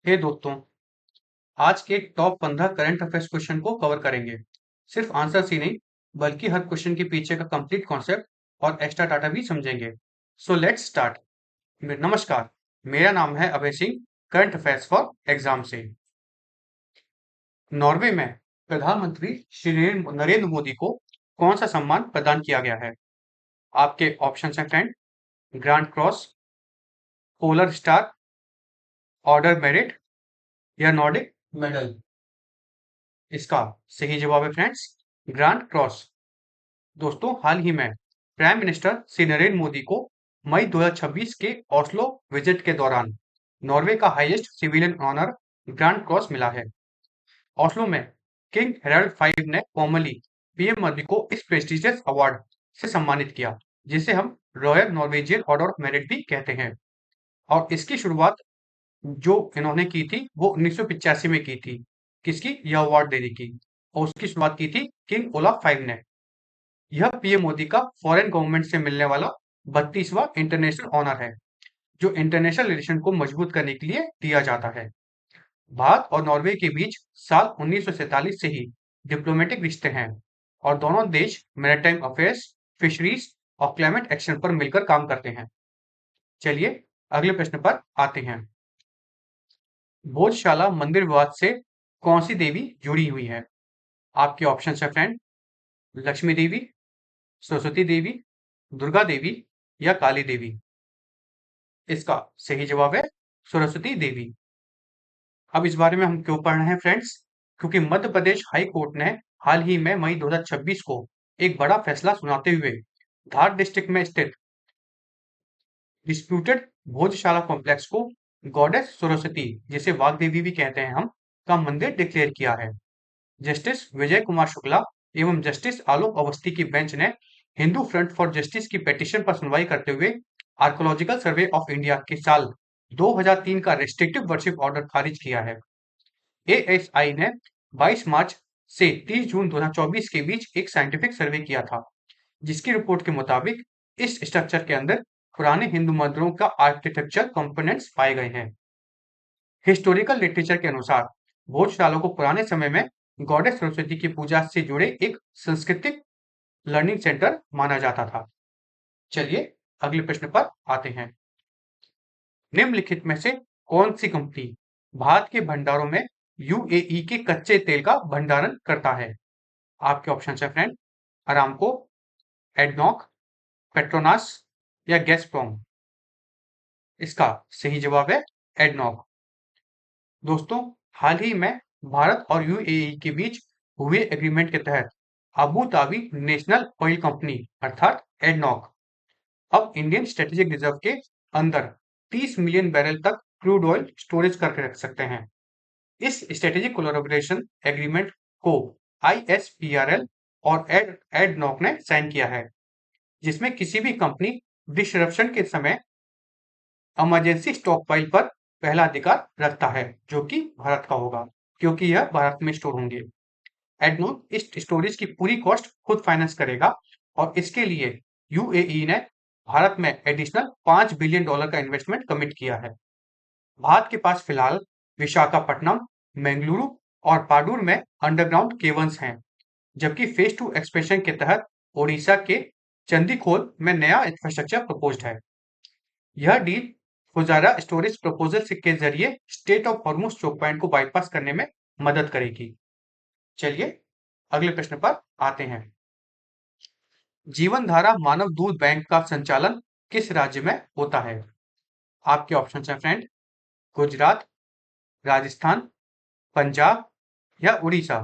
हे दोस्तों, आज के टॉप 15 करंट अफेयर्स क्वेश्चन को कवर करेंगे। सिर्फ आंसर्स ही नहीं, बल्कि हर क्वेश्चन के पीछे का कंप्लीट कॉन्सेप्ट और एक्स्ट्रा डाटा भी समझेंगे। So let's start. नमस्कार, मेरा नाम है Abhay Singh, current affairs for exam से। नॉर्वे में प्रधानमंत्री श्री नरेंद्र मोदी को कौन सा सम्मान प्रदान किया गया है? आपके ऑप्शन हैं friend, grand cross, polar star, order merit या नॉर्डिक मेडल। इसका सही जवाब है फ्रेंड्स, ग्रैंड क्रॉस। दोस्तों, हाल ही में प्राइम मिनिस्टर श्री नरेंद्र मोदी को मई 2026 के ओस्लो विजिट के दौरान नॉर्वे का highest civilian honour grand cross मिला है। ओस्लो में किंग हेराल्ड फाइव ने फॉर्मली पीएम मोदी को इस प्रेस्टिजियस अवार्ड से सम्मानित किया, जिसे हम royal Norwegian order of merit भी कहते हैं। और इसकी शुरुआत जो इन्होंने की थी वो 1985 में की थी। किसकी? यह अवार्ड देने की। और उसकी शुरुआत की थी किंग ओलाफ फाइव ने। यह पीएम मोदी का फॉरेन गवर्नमेंट से मिलने वाला 32वां इंटरनेशनल ऑनर है, जो इंटरनेशनल रिलेशन को मजबूत करने के लिए दिया जाता है। भारत और नॉर्वे के बीच साल 1947 से ही डिप्लोमेटिक रिश्ते हैं और दोनों देश मैरीटाइम अफेयर्स, फिशरीज और क्लाइमेट एक्शन पर मिलकर काम करते हैं। चलिए अगले प्रश्न पर आते हैं। भोजशाला मंदिर विवाद से कौन सी देवी जुड़ी हुई है? आपके ऑप्शन है फ्रेंड, लक्ष्मी देवी, सरस्वती देवी, दुर्गा देवी या काली देवी। इसका सही जवाब है सरस्वती देवी। अब इस बारे में हम क्यों पढ़ रहे हैं फ्रेंड्स? क्योंकि मध्य प्रदेश हाई कोर्ट ने हाल ही में मई 2026 को एक बड़ा फैसला सुनाते हुए धार डिस्ट्रिक्ट में स्थित डिस्प्यूटेड भोजशाला कॉम्प्लेक्स को गॉडेस सरस्वती, जिसे वाग देवी भी कहते हैं हम, का मंदिर डिक्लेयर किया है। जस्टिस विजय कुमार शुक्ला एवं जस्टिस आलोक अवस्थी की बेंच ने हिंदू फ्रंट फॉर जस्टिस की पिटीशन पर सुनवाई करते हुए आर्कोलॉजिकल सर्वे ऑफ इंडिया के साल 2003 का रेस्ट्रिक्टिव वर्शिप ऑर्डर खारिज किया है। एएसआई ने 22 मार्च से 30 जून 2024 के बीच एक साइंटिफिक सर्वे किया था, जिसकी रिपोर्ट के मुताबिक इस स्ट्रक्चर के अंदर पुराने हिंदू मंदिरों का आर्किटेक्चर कंपोनेंट्स पाए गए हैं। हिस्टोरिकल लिटरेचर के अनुसार भोजशाला को पुराने समय में गॉडेस सरस्वती की पूजा से जुड़े एक सांस्कृतिक लर्निंग सेंटर माना जाता था। चलिए अगले प्रश्न पर आते हैं। निम्नलिखित में से कौन सी कंपनी भारत के भंडारों में यूएई के कच्चे तेल का भंडारण करता है? आपके ऑप्शन है फ्रेंड, अरामको, एडनॉक, पेट्रोनास या गैसप्रोम। इसका सही जवाब है एडनॉक। दोस्तों, हाल ही में भारत और यूएई के बीच हुए एग्रीमेंट के तहत Abu Dhabi national oil company अर्थात एडनॉक अब इंडियन स्ट्रेटेजिक रिजर्व के अंदर 30 मिलियन बैरल तक क्रूड ऑयल स्टोरेज करके रख सकते हैं। इस स्ट्रेटेजिक कोलैबोरेशन एग्रीमेंट को आईएसपीआरएल और एडनॉक ने साइन किया है, जिसमें किसी भी कंपनी डिसरप्शन के समय इमरजेंसी स्टॉक पाइल पर पहला अधिकार रखता है, जो कि भारत का होगा, क्योंकि यह भारत में स्टोर होंगे। एडनॉक इस स्टोरेज की पूरी कॉस्ट खुद फाइनेंस करेगा और इसके लिए यूएई ने भारत में एडिशनल $5 बिलियन का इन्वेस्टमेंट कमिट किया है। भारत के पास फिलहाल विशाखापट्टनम, बेंगलुरु और पाडुर में अंडरग्राउंड केवंस हैं, जबकि फेज 2 एक्सपेंशन के तहत ओडिशा के चंदीखोल में नया इंफ्रास्ट्रक्चर प्रपोज्ड है। यह डील फुजारा स्टोरेज प्रपोजल के जरिए state of Hormuz choke point को बाईपास करने में मदद करेगी। चलिए अगले प्रश्न पर आते हैं। जीवन धारा मानव दूध बैंक का संचालन किस राज्य में होता है? आपके ऑप्शन है फ्रेंड, गुजरात, राजस्थान, पंजाब या उड़ीसा।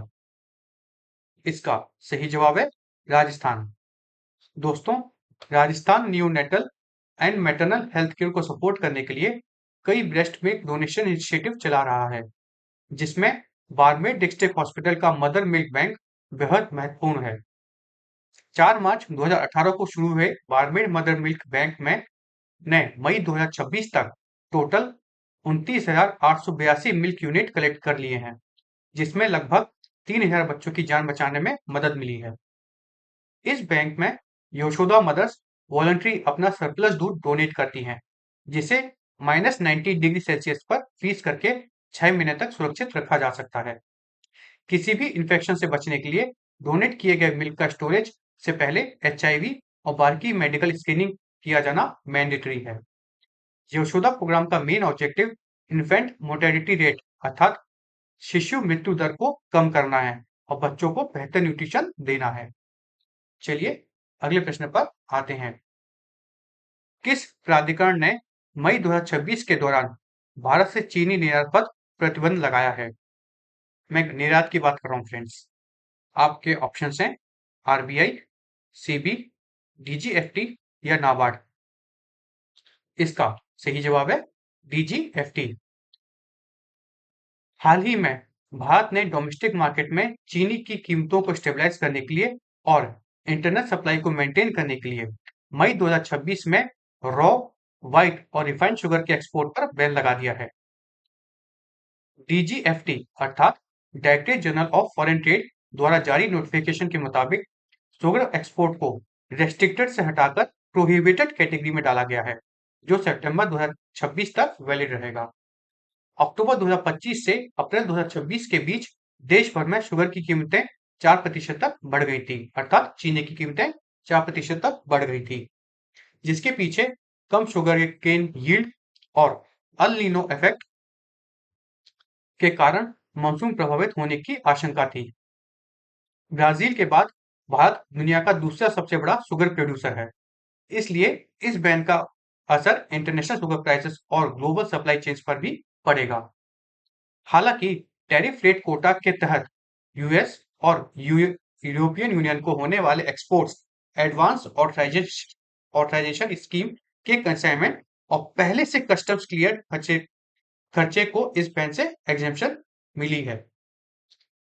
इसका सही जवाब है राजस्थान। दोस्तों, Rajasthan neonatal and maternal health care को सपोर्ट करने के लिए कई ब्रेस्ट मिल्क डोनेशन इनिशिएटिव चला रहा है, जिसमें बाड़मेर डिस्ट्रिक्ट हॉस्पिटल का मदर मिल्क बैंक बेहद महत्वपूर्ण है। 4 मार्च 2018 को शुरू हुए बाड़मेर मदर मिल्क बैंक में ने मई 2026 तक टोटल 29,882 मिल्क यूनिट कलेक्ट कर लिए हैं, जिसमें लगभग 3,000 बच्चों की जान बचाने में मदद मिली है। इस बैंक में यशोदा मदर्स वॉलंटरी अपना सरप्लस दूध डोनेट करती हैं, जिसे -90 डिग्री सेल्सियस पर फ्रीज करके 6 महीने तक सुरक्षित रखा जा सकता है। किसी भी इन्फेक्शन से बचने के लिए डोनेट किए गए मिल्क का स्टोरेज से पहले HIV और बाकी मेडिकल स्क्रीनिंग किया जाना मैंडेटरी है। यशोदा प्रोग्राम का main objective infant mortality rate अर्थात शिशु मृत्यु दर को कम करना है और बच्चों को बेहतर न्यूट्रिशन देना है। चलिए अगले प्रश्न पर आते हैं। किस प्राधिकरण ने मई 2026 के दौरान भारत से चीनी निर्यात पर प्रतिबंध लगाया है? मैं निर्यात की बात कर रहा हूँ फ्रेंड्स। आपके ऑप्शंस हैं RBI, SEBI, DGFT या नाबार्ड। इसका सही जवाब है DGFT। हाल ही में भारत ने डोमेस्टिक मार्केट में चीनी की कीमतों को स्टेबलाइज करने के लिए और इंटरनल सप्लाई को मेंटेन करने के लिए मई 2026 में रॉ, व्हाइट और रिफाइंड शुगर के एक्सपोर्ट पर बैन लगा दिया है। DGFT अर्थात directorate general of foreign trade द्वारा जारी नोटिफिकेशन के मुताबिक शुगर एक्सपोर्ट को रेस्ट्रिक्टेड से हटाकर प्रोहिबिटेड कैटेगरी में डाला गया है, जो सितंबर 2026 तक वैलिड रहेगा। अक्टूबर 2025 से अप्रैल 2026 के बीच देश भर में शुगर की कीमतें 4% तक बढ़ गई थी, अर्थात चीनी की कीमतें 4% तक बढ़ गई थी, जिसके पीछे कम शुगर केन यील्ड और अल नीनो इफेक्ट के कारण मानसून प्रभावित होने की आशंका थी। ब्राजील के बाद भारत दुनिया का दूसरा सबसे बड़ा शुगर प्रोड्यूसर है, इसलिए इस बैन का असर इंटरनेशनल शुगर प्राइसेस और ग्लोबल सप्लाई चेन्स पर भी पड़ेगा। हालांकि टैरिफ रेट कोटा के तहत यूएस और यूरोपियन यूनियन को होने वाले एक्सपोर्ट्स एडवांस ऑथराइजेशन स्कीम के कंसाइनमेंट और पहले से कस्टम्स क्लियर खर्चे को इस बैन से एग्जेम्पशन मिली है।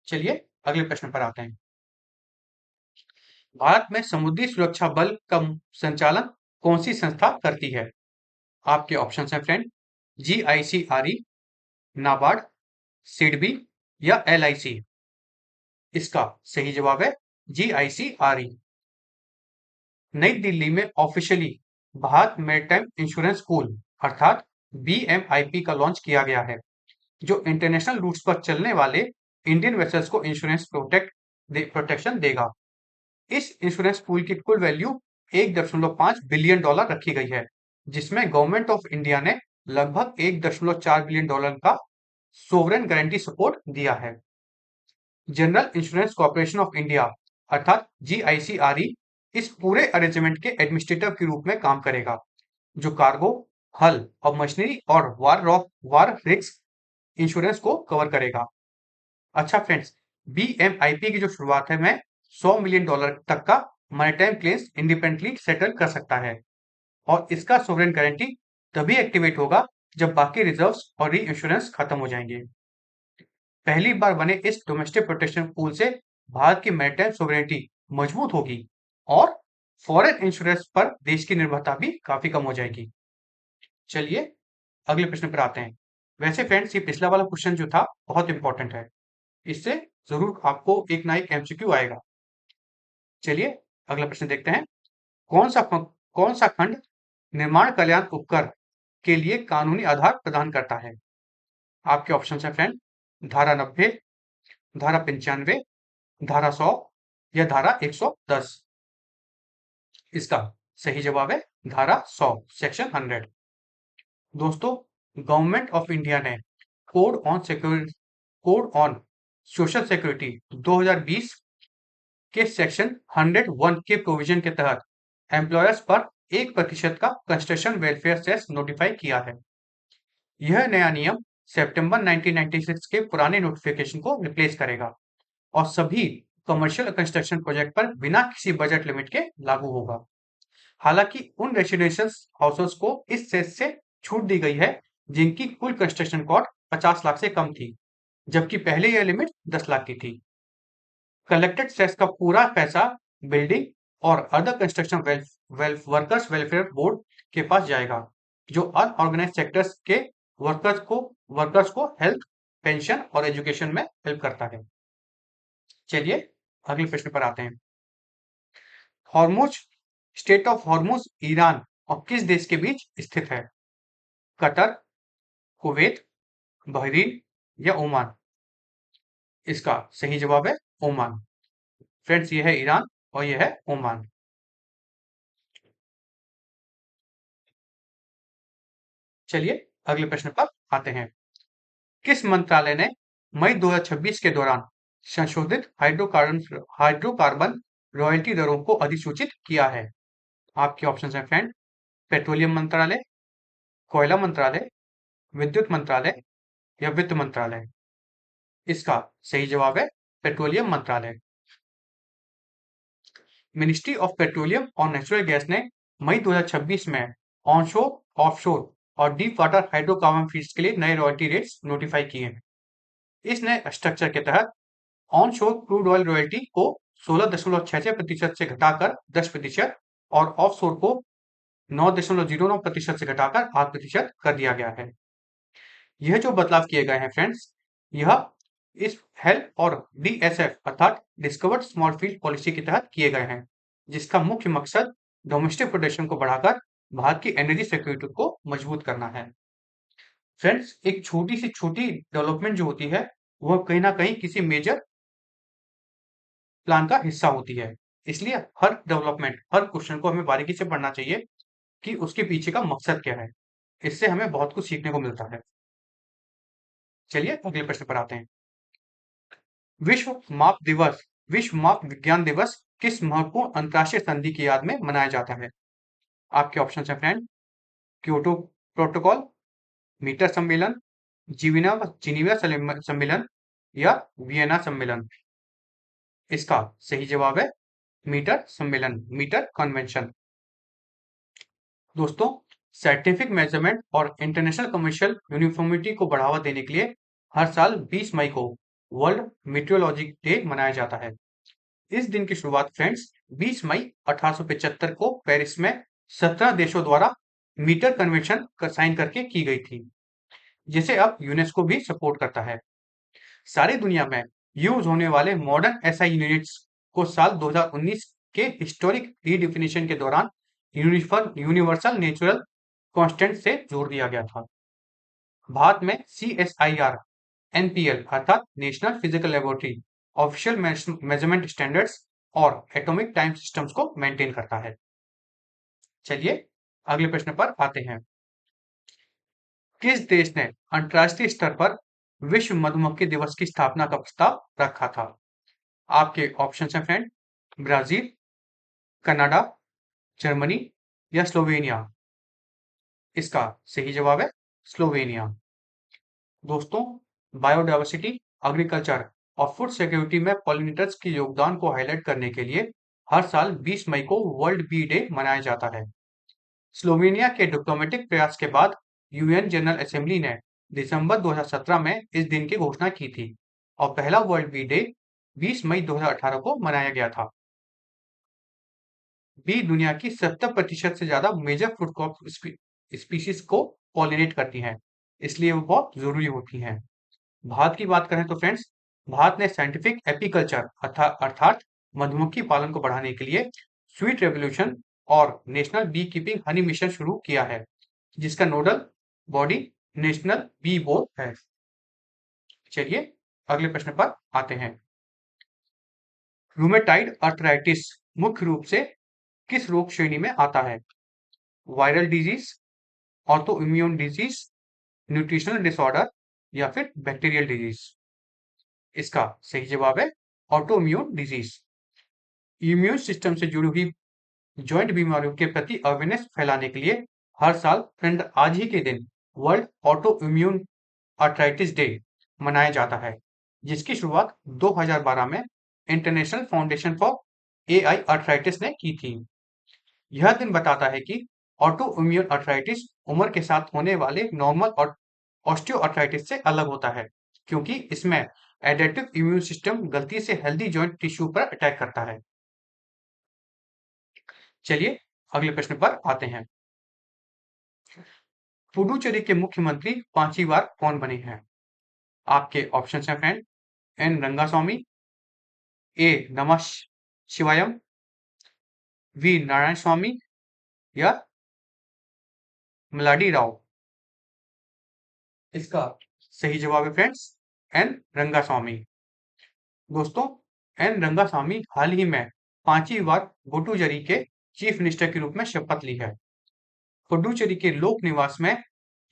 चलिए अगले प्रश्न पर आते हैं। भारत में समुद्री सुरक्षा बल का संचालन कौन सी संस्था करती है? आपके ऑप्शन हैं फ्रेंड, GICRE, नाबार्ड, सिडबी या LIC। इसका सही जवाब है GICRE। नई दिल्ली में officially Bharat maritime insurance pool अर्थात BMIP का लॉन्च किया गया है, जो इंटरनेशनल रूट्स पर चलने वाले इंडियन वेसल्स को इंश्योरेंस प्रोटेक्शन देगा। इस इंश्योरेंस पूल की कुल वैल्यू $1.5 बिलियन रखी गई है, जिसमें गवर्नमेंट ऑफ इंडिया ने लगभग $1.4 बिलियन का सोवरेन गारंटी सपोर्ट दिया है। General insurance corporation of India अर्थात GICRE इस पूरे अरेंजमेंट के एडमिनिस्ट्रेटर के रूप में काम करेगा, जो कार्गो, हल और मशीनरी और वार रिस्क इंश्योरेंस को कवर करेगा। अच्छा फ्रेंड्स, BMIP की जो शुरुआत है में $100 मिलियन तक का मैरीटाइम क्लेम्स इंडिपेंडेंटली सेटल कर सकता है और इसका सोवरेन गारंटी तभी एक्टिवेट होगा जब बाकी रिजर्व्स और री इंश्योरेंस खत्म हो जाएंगे। पहली बार बने इस डोमेस्टिक प्रोटेक्शन पूल से भारत की मैरीटाइम सोवरेनिटी मजबूत होगी और फॉरेन इंश्योरेंस पर देश की निर्भरता भी काफी कम हो जाएगी। चलिए अगले प्रश्न पर आते हैं। वैसे फ्रेंड्स, ये पिछला वाला क्वेश्चन जो था बहुत इंपॉर्टेंट है, इससे जरूर आपको एक ना एक MCQ आएगा। चलिए अगला प्रश्न देखते हैं। कौन सा खंड निर्माण कल्याण उपकर के लिए कानूनी आधार प्रदान करता है? आपके ऑप्शन है फ्रेंड, धारा 90, धारा 95, धारा 100 या धारा 110। इसका सही जवाब है धारा 100, सेक्शन 100। दोस्तों, गवर्नमेंट ऑफ इंडिया ने कोड ऑन सोशल सिक्योरिटी 2020 के सेक्शन 101 के प्रोविजन के तहत एम्प्लॉयर्स पर 1% का कंस्ट्रक्शन वेलफेयर सेस नोटिफाई किया है। यह नया नियम सितंबर 1996 के पुराने नोटिफिकेशन को रिप्लेस करेगा और सभी कमर्शियल कंस्ट्रक्शन प्रोजेक्ट पर बिना किसी बजट लिमिट के लागू होगा। हालांकि उन रेसिडेंशियल हाउसेस को इस सेस से छूट दी गई है जिनकी कुल कंस्ट्रक्शन कॉस्ट 50 लाख से कम थी, जबकि पहले यह लिमिट 10 लाख की थी। कलेक्टेड सेस का पूरा पैसा बिल्डिंग और other construction workers welfare board के पास जाएगा, जो अनऑर्गेनाइज सेक्टर्स के वर्कर्स को हेल्थ, पेंशन और एजुकेशन में हेल्प करता है। चलिए अगले प्रश्न पर आते हैं। Hormuz state of Hormuz Iran और किस देश के बीच स्थित है? कतर, कुवैत, बहरीन या ओमान? इसका सही जवाब है ओमान। फ्रेंड्स, ये है ईरान और ये है ओमान। चलिए अगले प्रश्न पर आते हैं। किस मंत्रालय ने मई 2026 के दौरान संशोधित हाइड्रोकार्बन रॉयल्टी दरों को अधिसूचित किया है? आपके ऑप्शन है फ्रेंड। पेट्रोलियम मंत्रालय, कोयला मंत्रालय, विद्युत मंत्रालय या वित्त मंत्रालय? इसका सही जवाब है पेट्रोलियम मंत्रालय। मिनिस्ट्री ऑफ पेट्रोलियम और नेचुरल गैस ने मई 2026 में ऑनशोर, ऑफशोर और डीप वाटर हाइड्रोकार्बन फील्ड्स के लिए नए रॉयल्टी रेट्स नोटिफाई किए हैं। इस नए स्ट्रक्चर के तहत ऑनशोर क्रूड ऑयल रॉयल्टी को 16.66% से घटाकर 10% और ऑफशोर को 9.09% से घटाकर 8% कर दिया गया है। यह जो बदलाव किए गए हैं फ्रेंड्स, यह इस हेल्प और डीएसएफ अर्थात डिस्कवर्ड स्मॉल फील्ड पॉलिसी के तहत किए गए हैं, जिसका मुख्य मकसद डोमेस्टिक प्रोडक्शन को बढ़ाकर भारत की एनर्जी सिक्योरिटी को मजबूत करना है। फ्रेंड्स, एक छोटी सी छोटी डेवलपमेंट जो होती है, वह कहीं ना कहीं किसी मेजर प्लान का हिस्सा होती है। इसलिए हर डेवलपमेंट, हर क्वेश्चन को हमें बारीकी से पढ़ना चाहिए कि उसके पीछे का मकसद क्या है। इससे हमें बहुत कुछ सीखने को मिलता है। चलिए अगले प्रश्न पर आते हैं। विश्व माप दिवस, विश्व माप विज्ञान दिवस किस महत्वपूर्ण अंतरराष्ट्रीय संधि की याद में मनाया जाता है? आपके ऑप्शन है फ्रेंड। क्योटो प्रोटोकॉल, मीटर सम्मेलन, जीविना जिनीवा सम्मेलन या वियना सम्मेलन? इसका सही जवाब है मीटर सम्मेलन, मीटर कन्वेंशन। दोस्तों, साइंटिफिक मेजरमेंट और इंटरनेशनल कमर्शियल यूनिफॉर्मिटी को बढ़ावा देने के लिए हर साल 20 मई को वर्ल्ड मीटियोलॉजी डे मनाया जाता है। इस दिन की शुरुआत फ्रेंड्स 20 मई 1875 को पेरिस में 17 देशों द्वारा मीटर कन्वेंशन साइन करके की गई थी, जिसे अब यूनेस्को भी सपोर्ट करता है। सारी दुनिया में यूज होने वाले मॉडर्न एसआई यूनिट्स को साल 2019 के हिस्टोरिक रीडिफिनिशन के दौरान यूनिवर्सल नेचुरल कांस्टेंट से जोड़ दिया गया था। भारत में CSIR NPL अर्थात national physical laboratory official measurement standards और एटॉमिक टाइम सिस्टम्स को मेंटेन करता है। चलिए अगले प्रश्न पर आते हैं। किस देश ने अंतर्राष्ट्रीय स्तर पर विश्व मधुमक्खी दिवस की स्थापना का प्रस्ताव रखा था? आपके ऑप्शन हैं फ्रेंड। ब्राजील, कनाडा, जर्मनी या स्लोवेनिया? इसका सही जवाब है स्लोवेनिया। दोस्तों, बायोडायवर्सिटी, एग्रीकल्चर और फूड सिक्योरिटी में पॉलिनेटर्स के योगदान को हाईलाइट करने के लिए हर साल 20 मई को वर्ल्ड बी डे मनाया जाता है। स्लोवेनिया के डिप्लोमेटिक प्रयास के बाद यूएन जनरल असेंबली ने दिसंबर 2017 में इस दिन की घोषणा की थी और पहला वर्ल्ड बी डे 20 मई 2018 को मनाया गया था। बी दुनिया की 70% से ज्यादा मेजर फूड क्रॉप स्पीशीज को पॉलिनेट करती हैं, इसलिए वो बहुत जरूरी होती हैं। भारत की बात करें तो फ्रेंड्स, भारत ने साइंटिफिक एपीकल्चर अर्थात मधुमक्खी पालन को बढ़ाने के लिए स्वीट रेवोल्यूशन और national bee keeping honey mission शुरू किया है, जिसका nodal body national bee board है। चलिए अगले प्रश्न पर आते हैं। रूमेटाइड अर्थराइटिस मुख्य रूप से किस रोग श्रेणी में आता है? Viral disease, auto immune disease, nutritional disorder या फिर बैक्टीरियल डिजीज? इसका सही जवाब है auto immune disease. Immune system से जुड़ी हुई जॉइंट बीमारियों के प्रति अवेयरनेस फैलाने के लिए हर साल फ्रेंड आज ही के दिन world auto immune arthritis day मनाया जाता है, जिसकी शुरुआत 2012 में international foundation for AI arthritis ने की थी। यह दिन बताता है कि ऑटो इम्यून आर्थराइटिस उम्र के साथ होने वाले नॉर्मल और ऑस्टियोआर्थराइटिस से अलग होता है, क्योंकि इसमें एडेप्टिव इम्यून सिस्टम गलती से हेल्दी जॉइंट टिश्यू पर अटैक करता है। चलिए अगले प्रश्न पर आते हैं। पुडुचेरी के मुख्यमंत्री 5वीं बार कौन बने हैं? आपके ऑप्शन हैं फ्रेंड। एन रंगास्वामी, ए नमः शिवायम, वी नारायण स्वामी या मलाडी राव? इसका सही जवाब है फ्रेंड्स एन रंगास्वामी। दोस्तों, एन रंगास्वामी हाल ही में 5वीं बार पुडुचेरी के चीफ मिनिस्टर के रूप में शपथ ली है। पुडुचेरी के लोक निवास में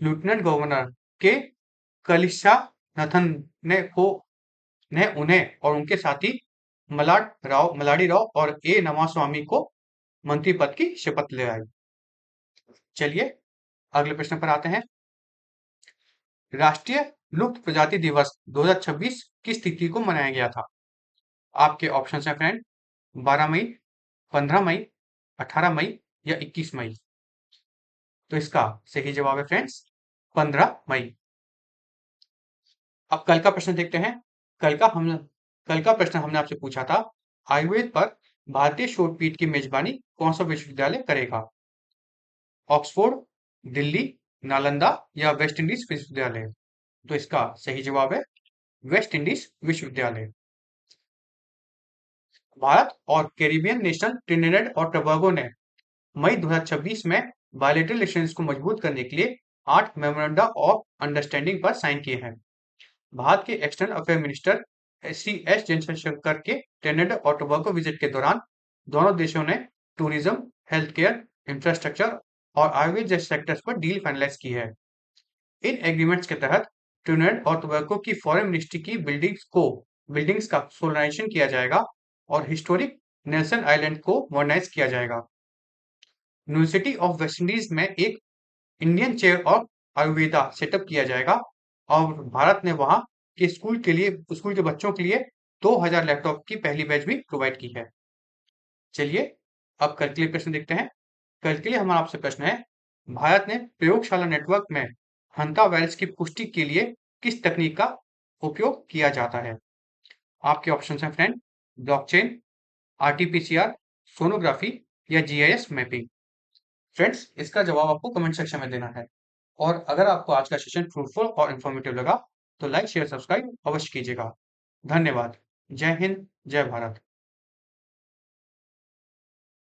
लेफ्टिनेंट गवर्नर के कलिशानथन ने उन्हें और उनके साथी मलाडी राव और ए नमास्वामी को मंत्री पद की शपथ दिलाई। चलिए अगले प्रश्न पर आते हैं। राष्ट्रीय लुप्त प्रजाति दिवस 2026 किस तिथि को मनाया गया था? आपके ऑप्शन है फ्रेंड, 12 मई, 15 मई, 18 मई या 21 मई। तो इसका सही जवाब है फ्रेंड्स 15 मई। अब कल का प्रश्न देखते हैं। कल का प्रश्न हमने आपसे पूछा था, आयुर्वेद पर भारतीय शोधपीठ की मेजबानी कौन सा विश्वविद्यालय करेगा? ऑक्सफोर्ड, दिल्ली, नालंदा या वेस्ट इंडीज विश्वविद्यालय। तो इसका सही जवाब है वेस्ट इंडीज विश्वविद्यालय। भारत और कैरिबियन नेशन ट्रिनिडेड और टोबैगो ने मई 2026 में बायलैटरल रिलेशंस को मजबूत करने के लिए 8 मेमोरेंडा ऑफ अंडरस्टैंडिंग पर साइन किए हैं। भारत के external affair minister S Jaishankar के ट्रिनिडेड और टोबैगो विजिट के दौरान दोनों देशों ने टूरिज्म, हेल्थ केयर, इंफ्रास्ट्रक्चर और आयुर्वेद जैसे सेक्टर्स पर डील फाइनलाइज की है। इन एग्रीमेंट्स के तहत ट्रिनिडेड और टोबैगो की फॉरेन मिनिस्ट्री की बिल्डिंग्स का सोलराइजेशन किया जाएगा और हिस्टोरिक नेल्सन आइलैंड को मॉडर्नाइज किया जाएगा। यूनिवर्सिटी ऑफ वेस्ट इंडीज में एक Indian chair of Ayurveda setup किया जाएगा और भारत ने वहां के स्कूल के बच्चों के लिए 2000 लैपटॉप की पहली बैच भी प्रोवाइड की है। चलिए अब कल के लिए प्रश्न देखते हैं। कल के लिए हमारा आपसे प्रश्न है, भारत ने प्रयोगशाला नेटवर्क में हंता वायरस की पुष्टि के लिए किस तकनीक का उपयोग किया जाता है? आपके ऑप्शन है फ्रेंड, ब्लॉकचेन, आरटीपीसीआर, सोनोग्राफी या जीआईएस मैपिंग। फ्रेंड्स, इसका जवाब आपको कमेंट सेक्शन में देना है। और अगर आपको आज का सेशन फ्रूटफुल और इन्फॉर्मेटिव लगा तो लाइक शेयर सब्सक्राइब अवश्य कीजिएगा। धन्यवाद। जय हिंद, जय भारत।